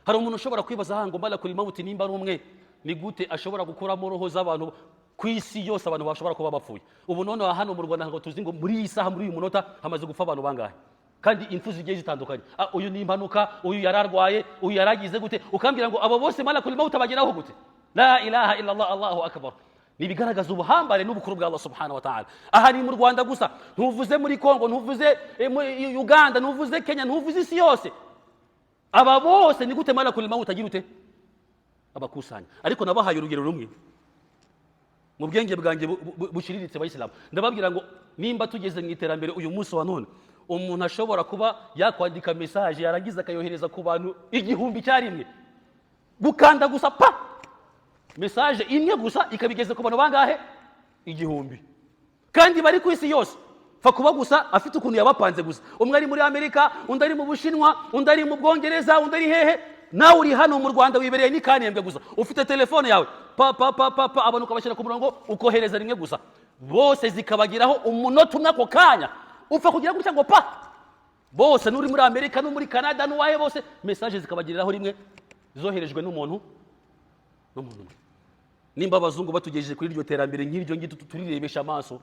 Hari umuntu ushobora kwibaza ngo malakul maut nimba ari umwe, ni gute ashobora gukuramo roho z'abantu ku isi yose, abantu bashobora kuba bapfuye? Ubu none hano mu Rwanda ngo tuzi ngo muri iyi saha, muri uyu munota hamaze gupfa abantu bangahe, kandi impfu zigiye zitandukanye. Uyu ni impanuka, uyu yararwaye, uyu yaragize gute, ukambira ngo abo bose malakul maut abageraho gute? La ilaha illa Allah, Allahu akbar. Ni bigaragaza ubuhambare n'ubukuru bwa Allah subhanahu wa ta'ala. Aha ni mu Rwanda gusa, ntuvuze muri Kongo, ntuvuze muri Uganda, ntuvuze Kenya, ntuvuze isi yose. Aba bose ni gute malakul maut agira ute abakusanya? Ariko nabahaye urugero rumwe mu bwenge bwanjye bushiriritse abayisilamu, ndababwira ngo nimba tugeze mu iterambere uyu munsi wa none, umuntu ashobora kuba yakwandika message yarangiza akayohereza ku bantu 1000 cyarimwe, gukanda gusa pa message imwe gusa ikabigeze ku bantu bangahe? 1000, kandi bari ku isi yose. Fa kuba gusa afite ukuntu yabapanze gusa, umwe ari muri Amerika, undi ari mu Bushinwa, undi ari mu Bwongereza, undi ari hehe, nawe uri hano mu Rwanda wibereye n'ikanembwe gusa, ufite telefone yawe pa abantu ukabashyira ku murongo ukohereza rimwe gusa, bose zikabagiraho umunota umwe ako kanya, upfa kugira gutya ngo pa bose, n'uri muri Amerika no muri Canada n'uwahe, bose message zikabagiriraho rimwe, zoherejwe n'umuntu. Nimba abazungu batugejeje kuri iryo terambere nk'iryo ngito turirebesha amaso,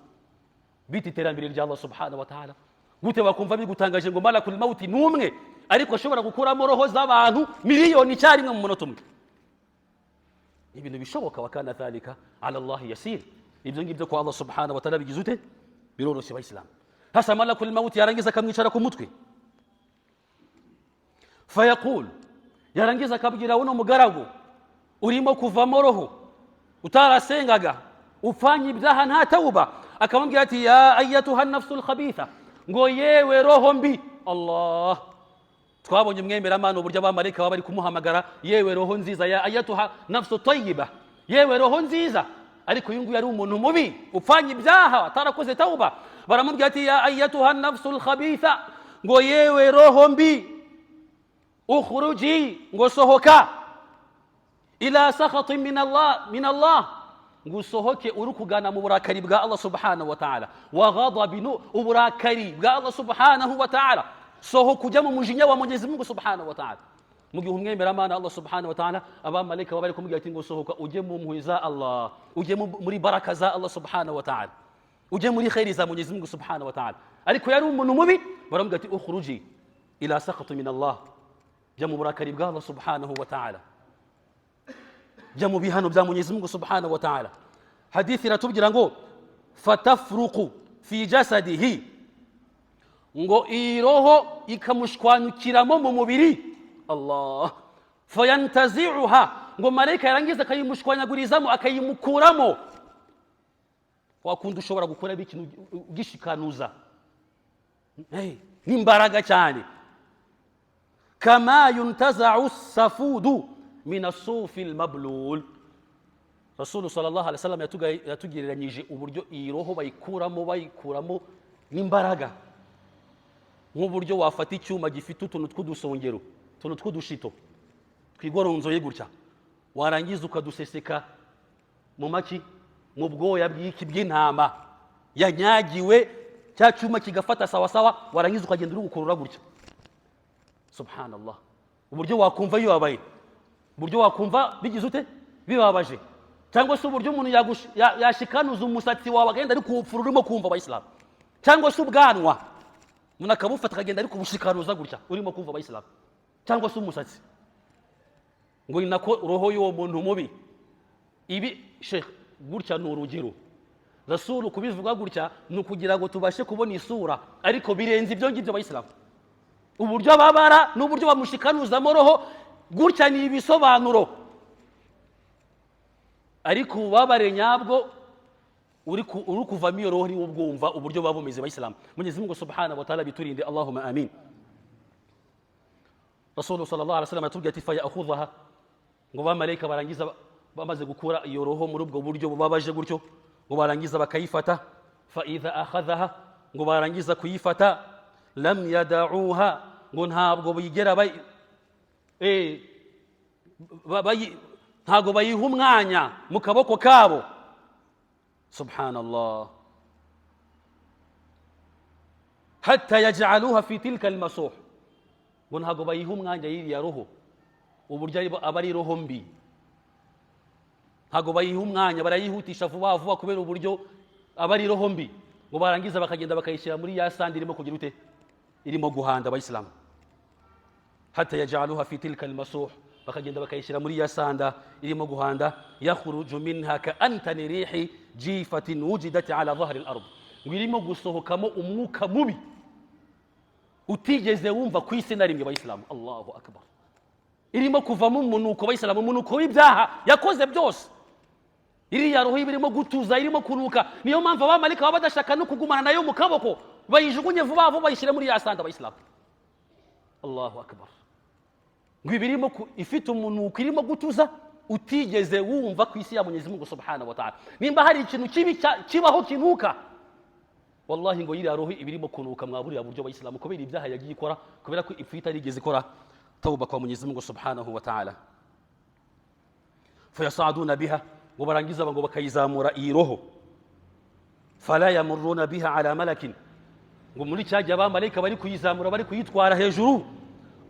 biti iterambere rya Allah subhanahu wa ta'ala, gute bakumva bigutangaje ngo malakul maut n'umwe ariko ashobora gukuramo roho z'abantu miliyoni cyarimwe mu munota umwe? Ibintu bishoboka, wa kana thalika ala Allah yasir. Ibyo ngibyo ko Allah subhanahu wa ta'ala bigize ute biroroshye abayisilamu. Hasa malakul maut yarangiza akamwicara ku mutwe, fayaqul, yarangiza akabwira uno mugaragu urimo kuvamo roho utarasengaga, upfanye ibyaha nta tauba, akamubwira ati ya ayyatuha nafsul khabitha, ngo yewe roho mbi. Allah, twabonye umwemeramana uburyo abamarayika baba bari kumuhamagara, yewe roho nziza, ya ayyatuha nafsu tayyiba, yewe roho nziza. Ariko uyu nguyu ari umuntu mubi upfanye ibyaha atarakoze tauba, baramubwira ati ya ayyatuha nafsul khabitha, ngo yewe roho mbi ukhruji ngo sohoka ila sakhatin min Allah ngo usohoke uri kugana mu burakari bwa Allah subhanahu wa ta'ala wa ghadabin uburakari bwa Allah subhanahu wa ta'ala sohoka ujya mu mujinya wa Mwenyezi Mungu subhanahu wa ta'ala mu gihe umwemeramana Allah subhanahu wa ta'ala abamalika bari kumubwira ati ngo sohoka ujye mu mpuhwe za Allah ujye muri baraka za Allah subhanahu wa ta'ala ujye muri khairi za Mwenyezi Mungu subhanahu wa ta'ala ariko yari umuntu mubi baramubwira ati ukhruji ila sakhatin min Allah jya mu burakari bwa Allah subhanahu wa ta'ala jya mu bihano bya Mwenyezi Mungu subhanahu wa ta'ala hadithi iratubwira ngo fatafruqu fi jasadihi ngo iroho ikamushwanyukiramo mu mubiri Allah fayantazi'uha ngo malaika yarangiza akayimushwanyagurizamo akayimukuramo wakunda ushobora gukora ikintu gishikanuza n'imbaraga cyane kama yuntaza'u safudu min as-sufi al-mablul Rasul sallallahu alaihi wasallam yatugereranyije uburyo iroho bayikuramo n'imbaraga nk'uburyo wafata icyuma gifite utuntu tw'udusongero tuntu tw'udushito twigoronzoye gutya warangiza ukaduseseka mu maki mu bwoya bw'iki bw'intama yanyagiwe cya cyuma kigafata sawa sawa warangiza ukagenda uri gukurura gutya subhanallah uburyo wakumva yibabaye uburyo wakumva bigize ute bibabaje cyangwa se uburyo umuntu yashikanuza umusatsi wawe agenda ari kuwupfura urimo kumva abayisilamu cyangwa se ubwanwa umuntu akabufata akagenda ari kubushikanuza gutya urimo kumva abayisilamu cyangwa se umusatsi ngo ni nako roho y'uwo muntu mubi ibi sheikh gutya ni urugero Rasulu kubivuga gutya ni ukugira ngo tubashe kubona isura ariko birenze ibyo ngibyo abayisilamu uburyo babara n'uburyo bamushikanuzamo roho gutya ni ibisobanuro ariko ubabare nyabwo uri kuvamo iyo roho niwo bwumva uburyo baba bumeze abayisilamu Mwenyezi Mungu subhanahu wa ta'ala biturinde Allahumma amin Rasul sallallahu alaihi wasallam atubwiye ati fa ya'khudha ngo bamarayika barangiza bamaze gukura iyo roho muri ubwo buryo babaje gutyo ngo barangiza bakayifata fa idha akhadhaha ngo barangiza kuyifata lam yad'uha ngo ntabwo bigera ntabwo bayiha umwanya mu kaboko kabo subhanallah hatta yaj'aluha fi tilka almasuh ngo ntabwo bayiha umwanya y'iriya roho uburyo aba ari roho mbi ntabwo bayiha umwanya barayihutisha vuba vuba kubera uburyo aba ari roho mbi ngo barangiza bakagenda bakayishyira muri ya sandi irimo kugira ute irimo guhanda abayisilamu hatta yaj'aluha fi tilka almasuh bakagenda bakayishyira muri ya sanda irimo guhanda yakhruju minha ka'antani rihi jifatin wujidat ala dhahri al-ard ngo irimo gusohokamo umwuka mubi utigeze wumva ku isi na rimwe abayisilamu Allahu akbar irimo kuvamo umunuko abayisilamu umunuko w'ibyaha yakoze byose iriya roho irimo gutuza irimo kunuka niyo mpamvu abamalika baba badashaka no kugumana nayo mu kaboko bayijugunye vuba vuba bayishyira muri ya sanda abayisilamu Allahu akbar ngo ibirimo ifite umunuko irimo gutuza utigeze wumva ku isi ya Mwenyezi Mungu subhanahu wa ta'ala nimba hari ikintu kibi kibaho kinuka wallahi ngo iriya roho ibirimo kunuka mwaburiya buryo abayisilamu kubera ibyaha yagiye ikora kubera ko ifite arigeze ikora tauba kwa Mwenyezi Mungu subhanahu wa ta'ala fayasaduna biha ngo barangiza ngo bakayizamura iyi roho fala yamuruna biha ala malakin ngo muri cyajya abamarayika bari kuyizamura bari kuyitwara hejuru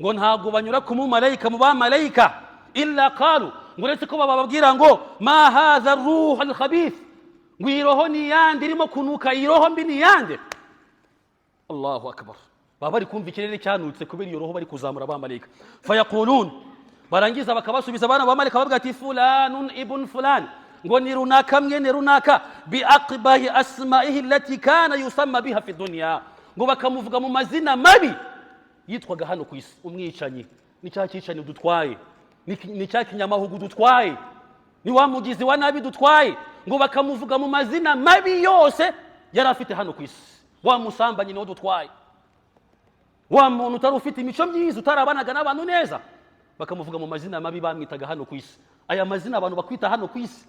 ngo ntabwo banyura ku mumarayika mu bamarayika illa qalu ngo uretse ko bababwira ngo ma hadha ar-ruh al-khabith ngo iroho ni yande irimo kunuka iroho mbi ni yande Allahu akbar baba bari kumva ikirere cyanutse kubera iyo roho bari kuzamura abamarayika fayaqulun barangiza bakabasubiza abana bamarayika bavuga ati fulanun ibn fulan ngo ni runaka mwene runaka bi aqbahi asma'ihi allati kana yusamma biha fi dunya ngo bakamuvuga mu mazina mabi yitwaga hano ku isi umwicanyi ni cya cyicani dutwaye ni cya kinyamahugu dutwaye ni wa mugizi wa nabi dutwaye ngo bakamuvuga mu mazina mabi yose yari afite hano ku isi wa musambanyi no dutwaye wa muntu utari ufite imico myiza utarabanaga n'abantu neza bakamuvuga mu mazina mabi bamwitaga hano ku isi aya mazina abantu bakwita hano ku isi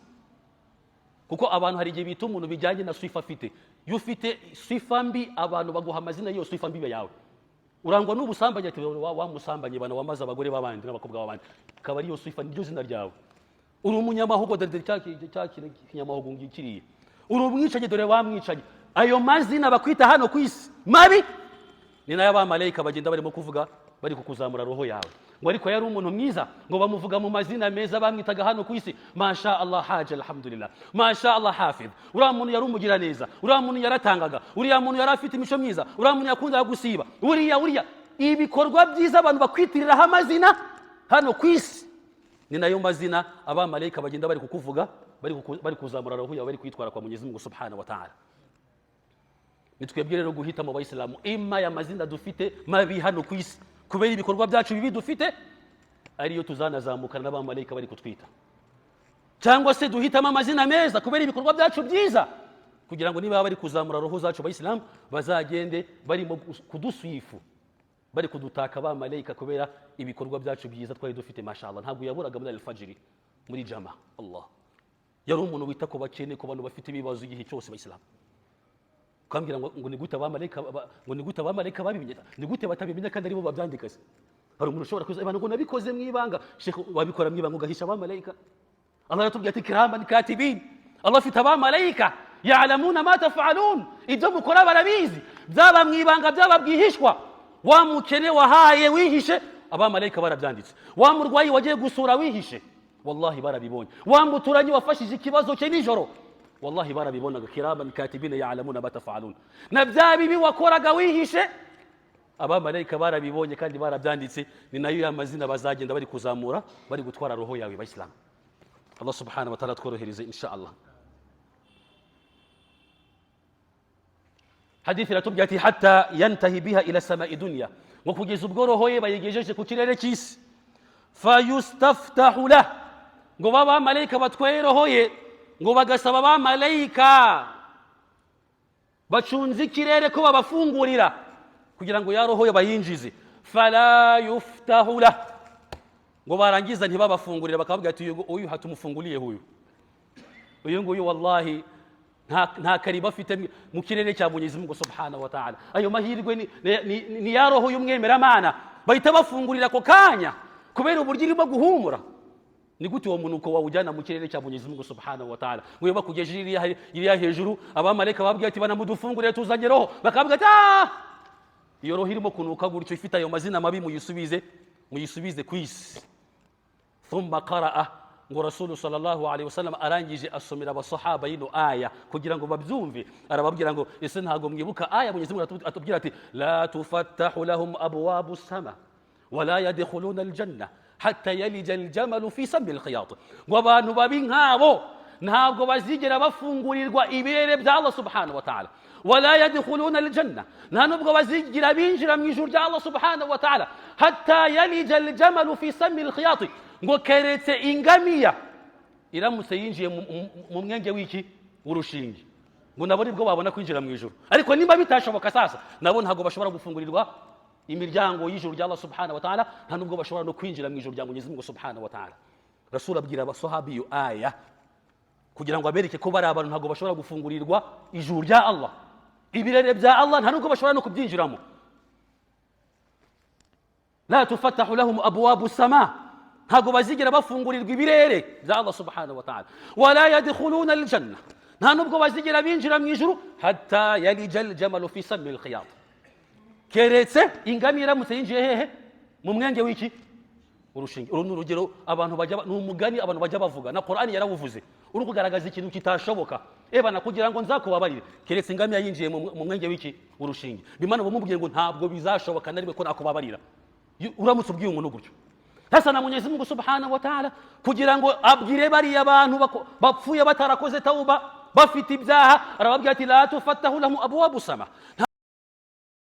kuko abantu hari igihe bita umuntu bijyanye na sifa afite iyo ufite sifa mbi abantu baguha amazina yose sifa mbi yawe urangwa n'ubusambanyi ati wa musambanye bana wamaze abagore b'abandi n'abakobwa b'abandi, akaba ariyo sifa niryo zina ryawe. Uri umunyamahugo dore cy'inyamahugo ngikiriye, uri umwicanyi dore wamwicanyi. Ayo mazina bakwita hano ku isi mabi ni nayo abamarayika bagenda barimo kuvuga bari kukuzamura roho yawe, ngo ariko yari umuntu mwiza, ngo bamuvuga mu mazina meza bamwitaga hano ku isi, masha Allah haja alhamdulillah, masha Allah hafidh. Uriya muntu yari umugira neza, uriya muntu yaratangaga, uriya muntu yari afite imico myiza, uriya muntu yakundaga gusiba, uriya ibikorwa byiza abantu bakwitiriraho amazina hano ku isi, ni nayo mazina abamarayika bagenda bari kukuvuga, bari kuzamura roho yawe, bari kwitwara kwa Mwenyezi Mungu Subhanahu wa Ta'ala. Nitwebwe rero guhita mu bayisilamu ima ya mazina dufite mabi hano ku isi kubera ibikorwa byacu bibi dufite, ariyo tuzanazamukana n'abamarayika bari kutwita, cyangwa se duhitamo amazina meza kubera ibikorwa byacu byiza, kugira ngo niba bari kuzamura roho zacu bayisilamu bazagende barimo kuduswifu, bari kudutaka abamarayika kubera ibikorwa byacu byiza twari dufite. Mashallah, ntabwo yaburaga muri al-fajr muri jama. Allah yari umuntu wita ku bakene, ku bantu bafite ibibazo igihe cyose bayisilamu. Kambira ngo ni gute abamarayika babimenye, ni gute batabimenya kandi aribo babyandika se? Hari umuntu ushobora kuza abantu ngo nabikoze mwibanga, Sheikh wabikora mwibanga ugahisha abamarayika? Allah yatubwiye ati kiraman katibin, Allah afite abamarayika ya'lamuna ma taf'alun, ibyo mukora barabizi, byaba mwibanga byaba bwihishwa. Wa mukene wahaye wihishe, abamarayika barabyanditse. Wa murwayi wagiye gusura wihishe, wallahi barabibonye. Wa muturanyi wafashije ikibazo cye nijoro, wallahi barabibonaga. Kiraman katibina ya'lamuna ma taf'alun. Na bya bibi wakoraga wihishe, abamarayika barabibonye kandi barabyanditse. Ni nayo ya mazina bazagenda bari kuzamura, bari gutwara roho yawe bayisilamu. Allah subhanahu wa ta'ala tworohereze insha Allah. Hadithi iratubwira ati hatta yantahi biha ila sama'i dunya, ngo kugeza ubwo roho ye bayigejeje ku kirere cy'isi. Fayustaftahu lah, ngo abamarayika batwaye roho ye, ngo bagasaba abamarayika bacunze ikirere ko babafungurira kugira ngo ya roho ye bayinjize. Fala yuftahu lah, ngo barangiza ntibabafungurira, bakavuga ati uyu hatumufunguliye uyu nguyu wallahi nta kariba afite mu kirere cya Mwenyezi Mungu Subhanahu wa Ta'ala. Ayo mahirwe ni ya roho y'umwemeramana bahita bafungurira ko kanya kubera uburyo irimo guhumura. Ni gute uwo muntu uko wawujyana mu kirere cya Mwenyezi Mungu Subhanahu wa Ta'ala, ngo bakugeje iriya hejuru, abamarayika babwiye ati banamudufungurire tuzanye roho, bakavuga ati iyo roho irimo kunuka gutyo ifite ayo mazina mabi muyisubize ku isi. Thumma qara'a, ngo Rasul sallallahu alaihi wasallam arangije asomera abasahaba yino aya kugira ngo babyumve. Arababwira ngo ese ntago mwibuka aya Mwenyezi Mungu atubwira ati la tufattahu lahum abwabus sama wala yadkhuluna aljanna hatta yalija aljamalu fi sammi alkhiyat, ngo abantu babi nkabo ntabwo bazigera bafungurirwa ibirere bya Allah subhanahu wa ta'ala, wala yadkhuluna aljanna, nta nubwo bazigira binjira mu ijuru rya Allah subhanahu wa ta'ala, hatta yalija aljamalu fi sammi alkhiyat, ngo keretse ingamiya iramutse yinjiye mu mwenge w'iki w'urushinge, ngo nabo nibwo babona kwinjira mu ijuru. Ariko niba bitashoboka sasa, nabo ntabwo bashobora gufungurirwa imiryango y'ijuru rya Allah subhanahu wa ta'ala, nta nubwo bashobora no kwinjira mu ijuru rya Mwenyezi Mungu Subhanahu wa Ta'ala. Rasul abwira abasahabi iyo aya kugira ngo abereke ko bari abantu ntabwo bashobora gufungurirwa ijuru rya Allah, ibirere bya Allah nta nubwo bashobora no kubyinjiramo. La tufattahu lahum abwabu sama, ntabwo bazigera bafungurirwa ibirere bya Allah subhanahu wa ta'ala. Wala yadkhuluna aljanna, nta nubwo bazigera binjira mu ijuru hatta yalija aljamalu fi sammi alkhiyat, keretse ingamiya iramutse yinjiye hehe mu mwenge w'iki urushinge. Uru ni urugero abantu bajya, ni umugani abantu bajya bavuga, na Qur'ani yarawuvuze, uri kugaragaza ikintu kitashoboka. Bana kugira ngo nzakubabarire, keretse ingamiya yinjiye mu mwenge w'iki urushinge. Bimana bamubwiye ngo ntabwo bizashoboka na rimwe ko nakubabarira, uramutse ubwiye umuntu gutyo. Sasa na Mwenyezi Mungu Subhanahu wa Ta'ala kugira ngo abwire bari abantu bapfuye batarakoze tauba bafite ibyaha, arababwira ati la tufattahu lahum abwabu sama,